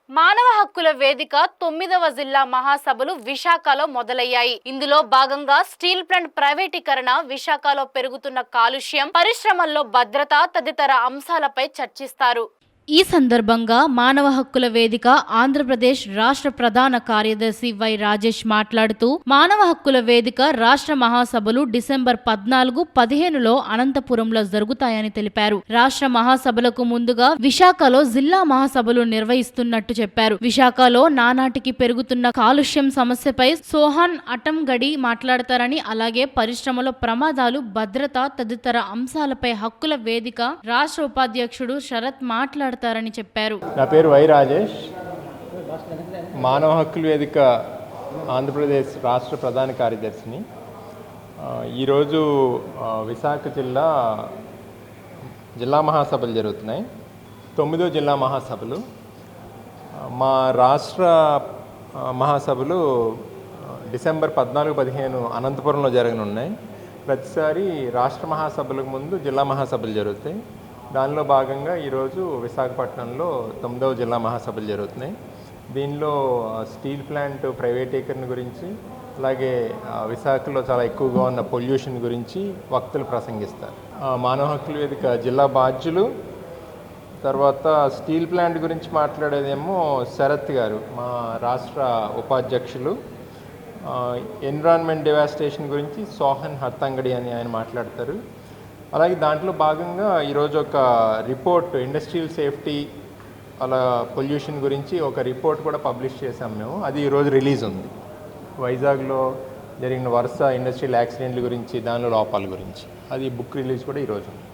మానవ హక్కుల వేదిక 9వ జిల్లా మహాసభలు విశాఖలో మొదలయ్యాయి. ఇందులో భాగంగా స్టీల్ ప్లాంట్ ప్రైవేటీకరణ, విశాఖలో పెరుగుతున్న కాలుష్యం, పరిశ్రమల్లో భద్రత తదితర అంశాలపై చర్చిస్తారు. ఈ సందర్భంగా మానవ హక్కుల వేదిక ఆంధ్రప్రదేశ్ రాష్ట్ర ప్రధాన కార్యదర్శి వై రాజేష్ మాట్లాడుతూ, మానవ హక్కుల వేదిక రాష్ట్ర మహాసభలు డిసెంబర్ 14-15లో అనంతపురంలో జరుగుతాయని తెలిపారు. రాష్ట్ర మహాసభలకు ముందుగా విశాఖలో జిల్లా మహాసభలు నిర్వహిస్తున్నట్టు చెప్పారు. విశాఖలో నానాటికి పెరుగుతున్న కాలుష్యం సమస్యపై సోహాన్ అటంగడి మాట్లాడతారని, అలాగే పరిశ్రమలో ప్రమాదాలు, భద్రత తదితర అంశాలపై హక్కుల వేదిక రాష్ట్ర ఉపాధ్యక్షుడు శరత్ మాట్లాడుతారు. నా పేరు వై రాజేష్, మానవ హక్కుల వేదిక ఆంధ్రప్రదేశ్ రాష్ట్ర ప్రధాన కార్యదర్శిని. ఈరోజు విశాఖ జిల్లా మహాసభలు జరుగుతున్నాయి. 9వ జిల్లా మహాసభలు. మా రాష్ట్ర మహాసభలు డిసెంబర్ 14-15 అనంతపురంలో జరగనున్నాయి. ప్రతిసారి రాష్ట్ర మహాసభలకు ముందు జిల్లా మహాసభలు జరుగుతాయి. దానిలో భాగంగా ఈరోజు విశాఖపట్నంలో 9వ జిల్లా మహాసభలు జరుగుతున్నాయి. దీనిలో స్టీల్ ప్లాంట్ ప్రైవేటీకరణ గురించి, అలాగే విశాఖలో చాలా ఎక్కువగా ఉన్న పొల్యూషన్ గురించి వక్తలు ప్రసంగిస్తారు. మానవ హక్కుల వేదిక జిల్లా బాధ్యులు, తర్వాత స్టీల్ ప్లాంట్ గురించి మాట్లాడేదేమో శరత్ గారు, మా రాష్ట్ర ఉపాధ్యక్షులు. ఎన్విరాన్మెంట్ డివాస్టేషన్ గురించి సోహన్ హత్తంగడి అని ఆయన మాట్లాడతారు. అలాగే దాంట్లో భాగంగా ఈరోజు ఒక రిపోర్ట్, ఇండస్ట్రియల్ సేఫ్టీ అలా పొల్యూషన్ గురించి ఒక రిపోర్ట్ కూడా పబ్లిష్ చేశాం మేము. అది ఈరోజు రిలీజ్ ఉంది. వైజాగ్లో జరిగిన వరుస ఇండస్ట్రియల్ యాక్సిడెంట్ల గురించి, దానిలో లోపాల గురించి అది బుక్ రిలీజ్ కూడా ఈరోజు ఉంది.